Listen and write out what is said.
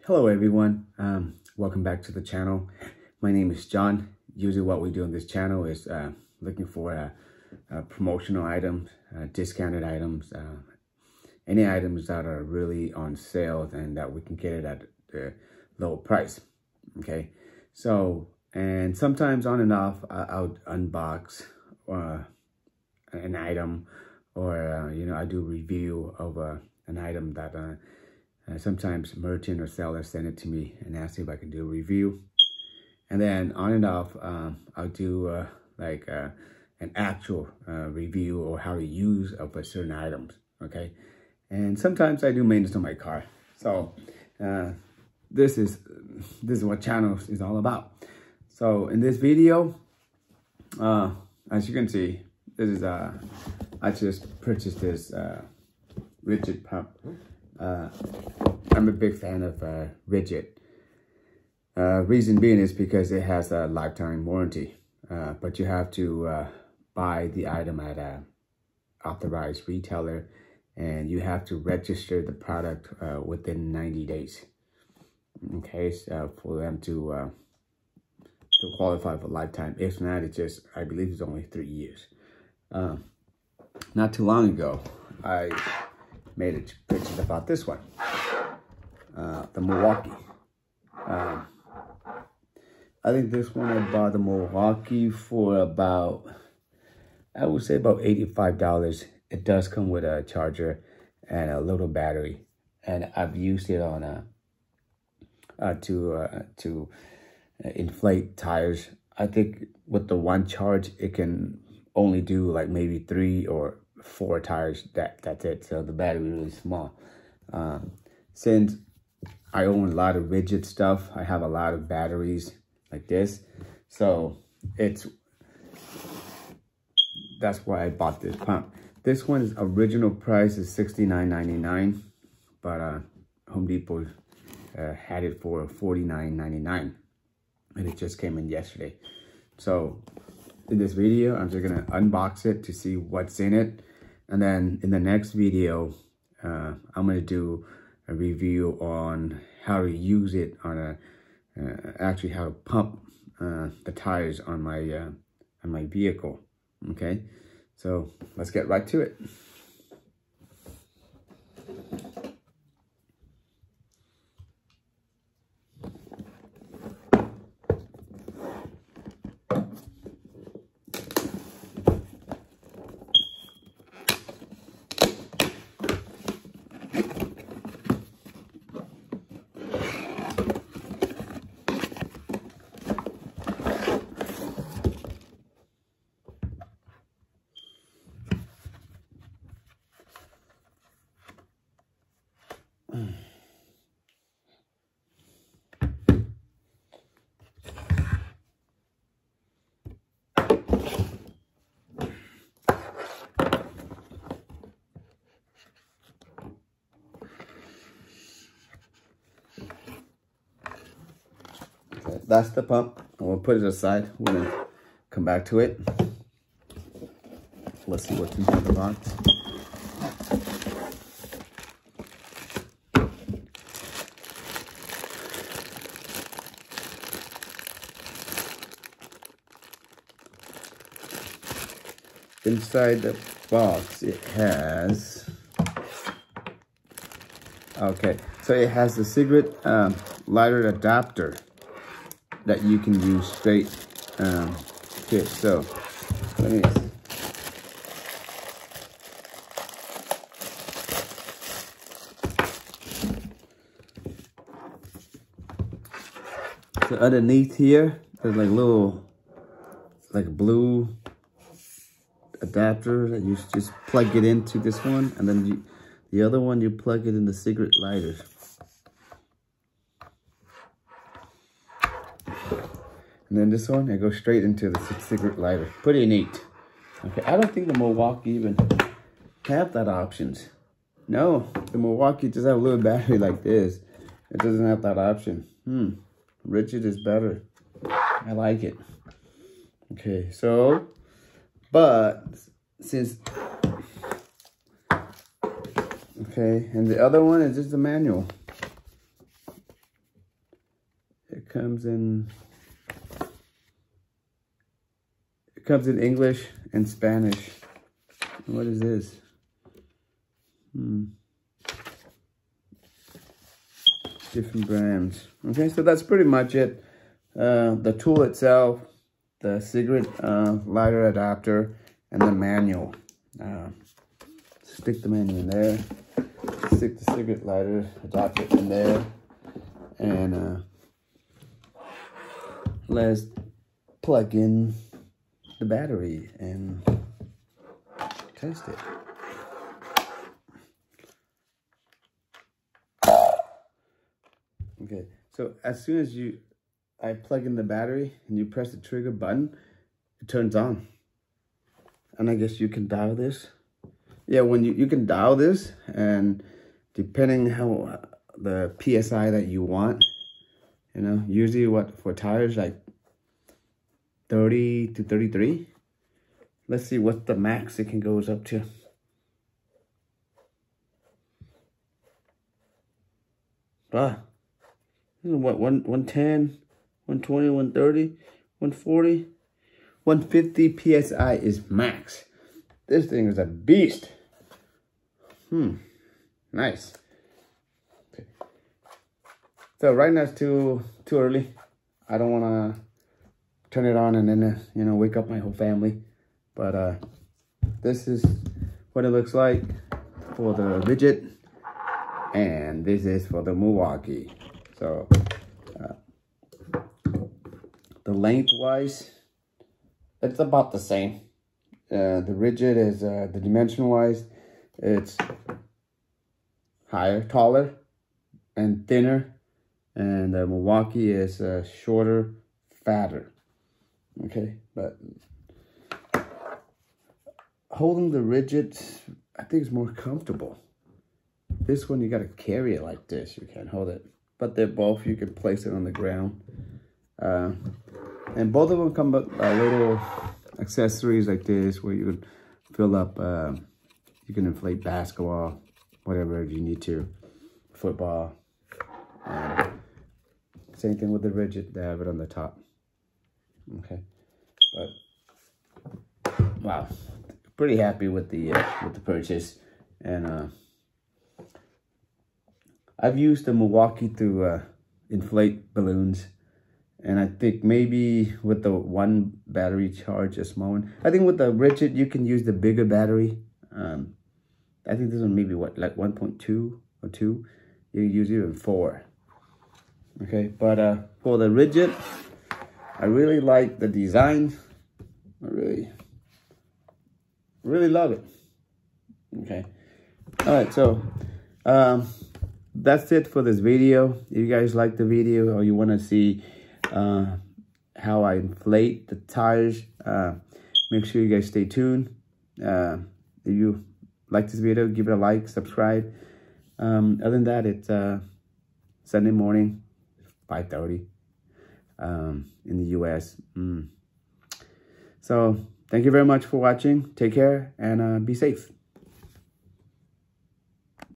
Hello everyone, welcome back to the channel. My name is John. Usually what we do on this channel is looking for promotional items, discounted items, any items that are really on sale and that we can get it at a low price. Okay, so, and sometimes on and off I'll unbox an item, or I do review of an item that sometimes merchant or seller send it to me and ask if I can do a review. And then on and off, I'll do an actual review or how to use of a certain items, okay? And sometimes I do maintenance on my car. So this is what channel is all about. So in this video, as you can see, this is I just purchased this Ridgid pump. I'm a big fan of Ridgid. Reason being is because it has a lifetime warranty, but you have to buy the item at an authorized retailer, and you have to register the product within 90 days. Okay, so for them to qualify for lifetime. If not, it's just, I believe it's only 3 years. Not too long ago, I made a purchase about this one, the Milwaukee. I think this one I bought the Milwaukee for about, I would say about $85. It does come with a charger and a little battery, and I've used it on to inflate tires. I think with the one charge, it can only do like maybe 3 or 4 tires. That's it. So the battery is really small. Since I own a lot of Ridgid stuff, I have a lot of batteries like this, so that's why I bought this pump. This one's original price is $69.99, but Home Depot had it for $49.99, and it just came in yesterday. So in this video, I'm just gonna unbox it to see what's in it, and then in the next video, I'm gonna do a review on how to use it on actually how to pump the tires on my vehicle. Okay, so let's get right to it. That's the pump. I'm gonna put it aside. We're gonna come back to it. Let's see what's inside the box. Inside the box, it has, okay, so it has the cigarette lighter adapter that you can use straight here. So let me, so underneath here there's like little blue adapter that you just plug it into this one, and then the other one you plug it in the cigarette lighter. And then this one, it goes straight into the cigarette lighter. Pretty neat. Okay, I don't think the Milwaukee even have that options. No, the Milwaukee just have a little battery like this. It doesn't have that option. Ridgid is better. I like it. Okay, so, but since, okay, and the other one is just the manual. comes in English and Spanish. What is this? Different brands. Okay, so that's pretty much it. The tool itself, the cigarette lighter adapter, and the manual. Stick the manual in there. Stick the cigarette lighter adapter in there. And let's plug in the battery and test it. Okay, so as soon as I plug in the battery and you press the trigger button, it turns on. And I guess you can dial this. Yeah, when you can dial this, and depending how the PSI that you want, you know, usually what for tires, like 30 to 33. Let's see what the max it can goes up to. Wow. What, 110, 120, 130, 140, 150 PSI is max. This thing is a beast. Nice. Okay. So right now it's too early. I don't want to turn it on and then, you know, wake up my whole family. But this is what it looks like for the Ridgid. And this is for the Milwaukee. So the length-wise, it's about the same. The Ridgid is, the dimension-wise, it's higher, taller, and thinner. And the Milwaukee is shorter, fatter. Okay, but holding the Ridgid, I think is more comfortable. This one, you got to carry it like this. You can't hold it. But they're both, you can place it on the ground. And both of them come with little accessories like this where you can fill up, you can inflate basketball, whatever you need to, football. Same thing with the Ridgid, they have it on the top. Okay, but wow, pretty happy with the purchase. And I've used the Milwaukee to inflate balloons. And I think maybe with the one battery charge, a small one. I think with the Ridgid, you can use the bigger battery. I think this one maybe what, like 1.2 or 2. You use even 4. Okay, but for the Ridgid, I really like the design. I really love it. Okay, all right, so that's it for this video. If you guys like the video or you want to see how I inflate the tires, make sure you guys stay tuned. If you like this video, give it a like, subscribe. Other than that, it's Sunday morning, 5:30 in the US. So thank you very much for watching. Take care and be safe.